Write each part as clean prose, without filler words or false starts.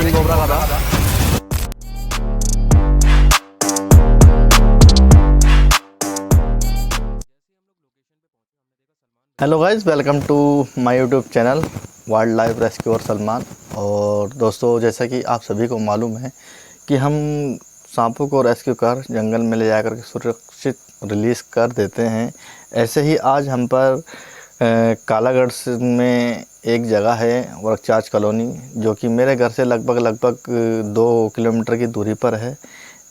King cobra का था। Hello guys, welcome to my YouTube channel wildlife rescuer Salman. और दोस्तों, जैसा कि आप सभी को मालूम है कि हम सांपों को रेस्क्यू कर जंगल में ले जाकर के सुरक्षित रिलीज़ कर देते हैं। ऐसे ही आज हम पर कालागढ़ में एक जगह है वर्कचार्ज कॉलोनी, जो कि मेरे घर से लगभग 2 किलोमीटर की दूरी पर है।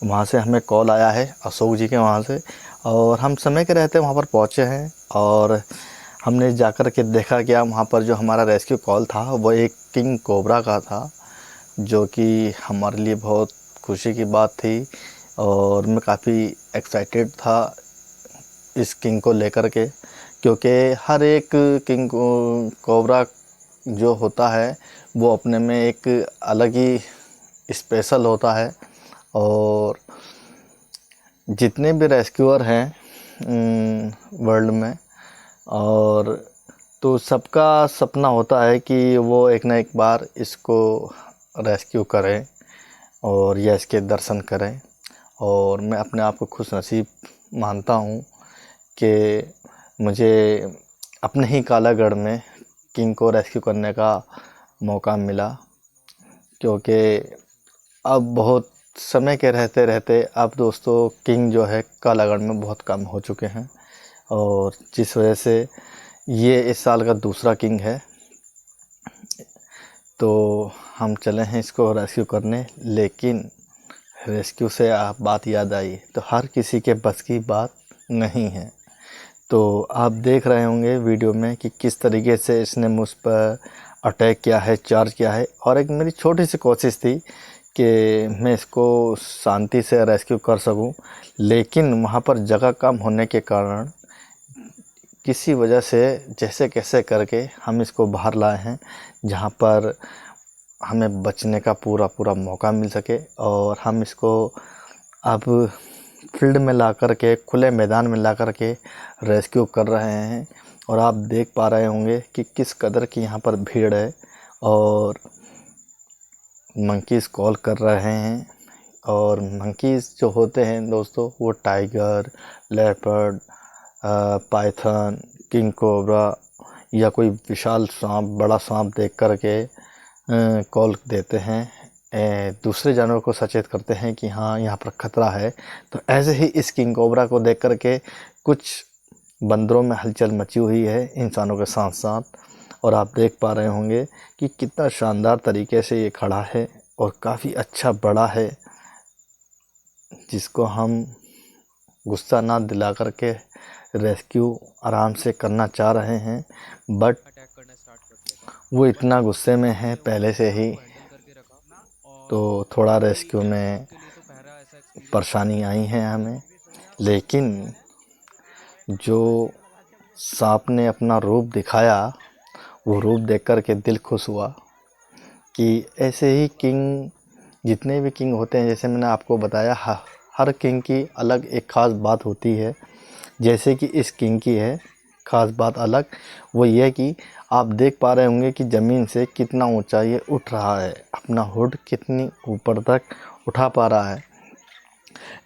वहाँ से हमें कॉल आया है अशोक जी के वहाँ से, और हम समय के रहते वहाँ पर पहुँचे हैं। और हमने जाकर के देखा कि वहाँ पर जो हमारा रेस्क्यू कॉल था वो एक किंग कोबरा का था, जो कि हमारे लिए बहुत खुशी की बात थी। और मैं काफ़ी एक्साइटेड था इस किंग को लेकर के, क्योंकि हर एक किंग कोबरा जो होता है वो अपने में एक अलग ही स्पेशल होता है। और जितने भी रेस्क्यूअर हैं वर्ल्ड में, और तो सबका सपना होता है कि वो एक ना एक बार इसको रेस्क्यू करें और या इसके दर्शन करें। और मैं अपने आप को खुश नसीब मानता हूँ कि मुझे अपने ही कालागढ़ में किंग को रेस्क्यू करने का मौका मिला, क्योंकि अब बहुत समय के रहते रहते अब दोस्तों किंग जो है कालागढ़ में बहुत कम हो चुके हैं, और जिस वजह से ये इस साल का दूसरा किंग है। तो हम चले हैं इसको रेस्क्यू करने, लेकिन रेस्क्यू से बात याद आई तो हर किसी के बस की बात नहीं है। तो आप देख रहे होंगे वीडियो में कि किस तरीके से इसने मुझ पर अटैक किया है, चार्ज किया है। और एक मेरी छोटी सी कोशिश थी कि मैं इसको शांति से रेस्क्यू कर सकूं, लेकिन वहाँ पर जगह कम होने के कारण किसी वजह से जैसे कैसे करके हम इसको बाहर लाए हैं, जहाँ पर हमें बचने का पूरा मौका मिल सके। और हम इसको अब फील्ड में ला कर के, खुले मैदान में ला कर के रेस्क्यू कर रहे हैं। और आप देख पा रहे होंगे कि किस कदर की यहाँ पर भीड़ है, और मंकीज़ कॉल कर रहे हैं। और मंकीज़ जो होते हैं दोस्तों, वो tiger, leopard, Python, king cobra या कोई विशाल सांप, बड़ा सांप देख कर के कॉल देते हैं, दूसरे जानवर को सचेत करते हैं कि हाँ यहाँ पर ख़तरा है। तो ऐसे ही इस किंग कोबरा को देख कर के कुछ बंदरों में हलचल मची हुई है इंसानों के साथ साथ। और आप देख पा रहे होंगे कि कितना शानदार तरीके से ये खड़ा है और काफ़ी अच्छा बड़ा है, जिसको हम गुस्सा ना दिला करके रेस्क्यू आराम से करना चाह रहे हैं। बट वो इतना गुस्से में है पहले से ही, तो थोड़ा रेस्क्यू में परेशानी आई है हमें। लेकिन जो सांप ने अपना रूप दिखाया, वो रूप देख कर के दिल खुश हुआ कि ऐसे ही किंग, जितने भी किंग होते हैं, जैसे मैंने आपको बताया, हर किंग की अलग एक ख़ास बात होती है। जैसे कि इस किंग की है ख़ास बात अलग, वो ये कि आप देख पा रहे होंगे कि ज़मीन से कितना ऊंचा ये उठ रहा है, अपना हुड कितनी ऊपर तक उठा पा रहा है।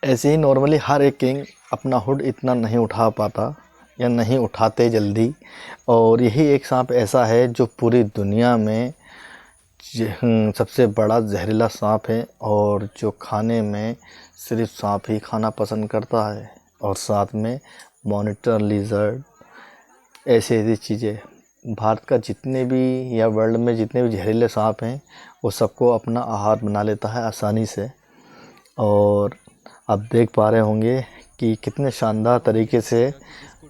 ऐसे ही नॉर्मली हर एक किंग अपना हुड इतना नहीं उठा पाता या नहीं उठाते जल्दी। और यही एक सांप ऐसा है जो पूरी दुनिया में सबसे बड़ा जहरीला सांप है, और जो खाने में सिर्फ सांप ही खाना पसंद करता है। और साथ में मॉनिटर लिजर्ड, ऐसी चीज़ें। भारत का जितने भी या वर्ल्ड में जितने भी जहरीले सांप हैं, वो सबको अपना आहार बना लेता है आसानी से। और आप देख पा रहे होंगे कि कितने शानदार तरीके से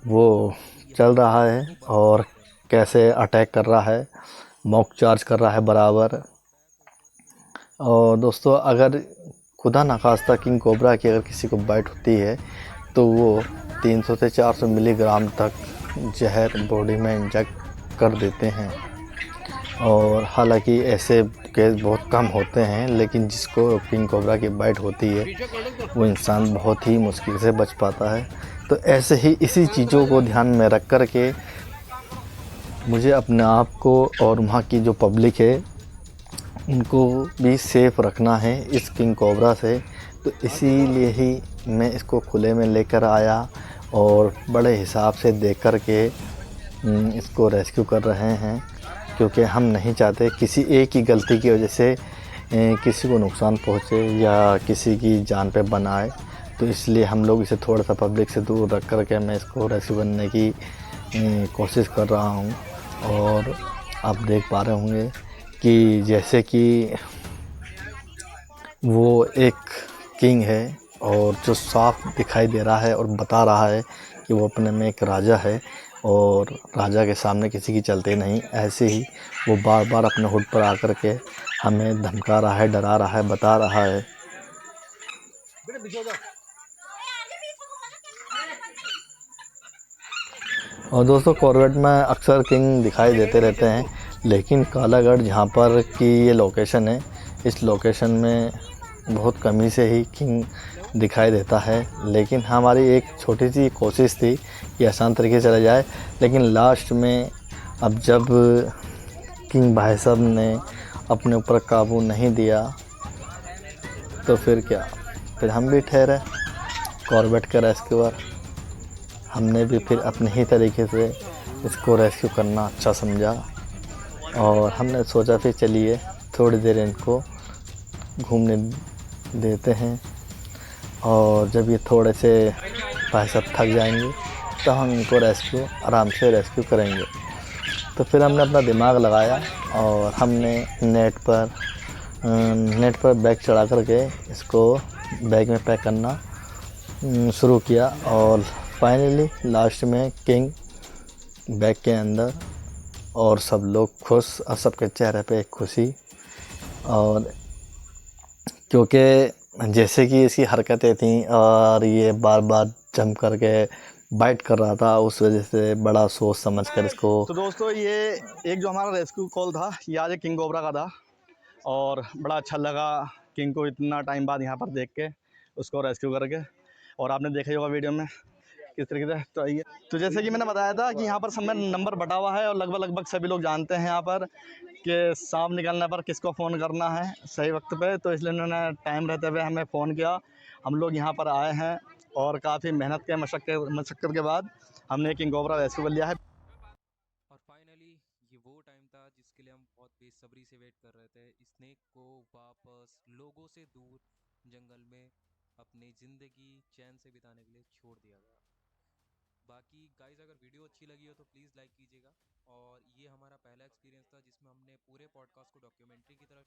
वो चल रहा है और कैसे अटैक कर रहा है, मॉक चार्ज कर रहा है बराबर। और दोस्तों, अगर खुदा न खास्ता किंग कोबरा की अगर किसी को बाइट होती है तो वो 300 से 400 मिलीग्राम तक जहर बॉडी में इंजेक्ट कर देते हैं। और हालांकि ऐसे केस बहुत कम होते हैं, लेकिन जिसको किंग कोबरा की बाइट होती है वो इंसान बहुत ही मुश्किल से बच पाता है। तो ऐसे ही इसी चीज़ों को ध्यान में रख कर के मुझे अपने आप को और वहाँ की जो पब्लिक है इनको भी सेफ रखना है इस किंग कोबरा से, तो इसीलिए ही मैं इसको खुले में लेकर आया और बड़े हिसाब से देख कर के इसको रेस्क्यू कर रहे हैं, क्योंकि हम नहीं चाहते किसी एक की गलती की वजह से किसी को नुकसान पहुँचे या किसी की जान पे बनाए। तो इसलिए हम लोग इसे थोड़ा सा पब्लिक से दूर रख कर के मैं इसको रेस्क्यू करने की कोशिश कर रहा हूँ। और आप देख पा रहे होंगे कि जैसे कि वो एक किंग है और जो साफ दिखाई दे रहा है और बता रहा है कि वो अपने में एक राजा है और राजा के सामने किसी की चलती नहीं। ऐसे ही वो बार बार अपने हुड पर आकर के हमें धमका रहा है, डरा रहा है, बता रहा है। और दोस्तों कॉर्बेट में अक्सर किंग दिखाई देते रहते हैं, लेकिन कालागढ़ जहाँ पर की ये लोकेशन है, इस लोकेशन में बहुत कमी से ही किंग दिखाई देता है। लेकिन हमारी एक छोटी सी कोशिश थी कि आसान तरीके से चला जाए, लेकिन लास्ट में अब जब किंग भाई साहब ने अपने ऊपर काबू नहीं दिया तो फिर क्या, फिर हम भी ठहरे कॉर्बेट के रेस्क्यूअर। हमने भी फिर अपने ही तरीके से इसको रेस्क्यू करना अच्छा समझा और हमने सोचा फिर चलिए थोड़ी देर इनको घूमने देते हैं, और जब ये थोड़े से भाई साहब थक जाएंगे तो हम इनको आराम से रेस्क्यू करेंगे। तो फिर हमने अपना दिमाग लगाया और हमने नेट पर बैग चढ़ा करके इसको बैग में पैक करना शुरू किया और फाइनली लास्ट में किंग बैग के अंदर और सब लोग खुश और सबके चेहरे पे एक खुशी। और क्योंकि जैसे कि इसकी हरकतें थीं और ये बार बार जंप करके बाइट कर रहा था, उस वजह से बड़ा सोच समझ कर इसको। तो दोस्तों ये एक जो हमारा रेस्क्यू कॉल था ये आज किंग कोबरा का था और बड़ा अच्छा लगा किंग को इतना टाइम बाद यहाँ पर देख के उसको रेस्क्यू करके। और आपने देखा ही होगा वीडियो में किस तरीके से। तो ये तो जैसे कि मैंने बताया था कि यहाँ पर सब में नंबर बटा हुआ है और लगभग लगभग सभी लोग जानते हैं यहाँ पर कि सांप निकलने पर किसको फ़ोन करना है सही वक्त पे। तो इसलिए उन्होंने टाइम रहते हुए हमें फ़ोन किया। हम लोग यहाँ पर आए हैं और काफ़ी मेहनत के मशक्क़त के बाद हमने किंग कोबरा रेस्क्यू कर लिया है। और फाइनली ये वो टाइम था जिसके लिए हम बहुत बेसब्री से वेट कर रहे थे। स्नेक को वापस लोगों से दूर जंगल में अपनी ज़िंदगी चैन से बिताने के लिए छोड़ दिया गया। बाकी गाइस अगर वीडियो अच्छी लगी हो तो प्लीज़ लाइक कीजिएगा। और ये हमारा पहला एक्सपीरियंस था जिसमें हमने पूरे पॉडकास्ट को डॉक्यूमेंट्री की तरह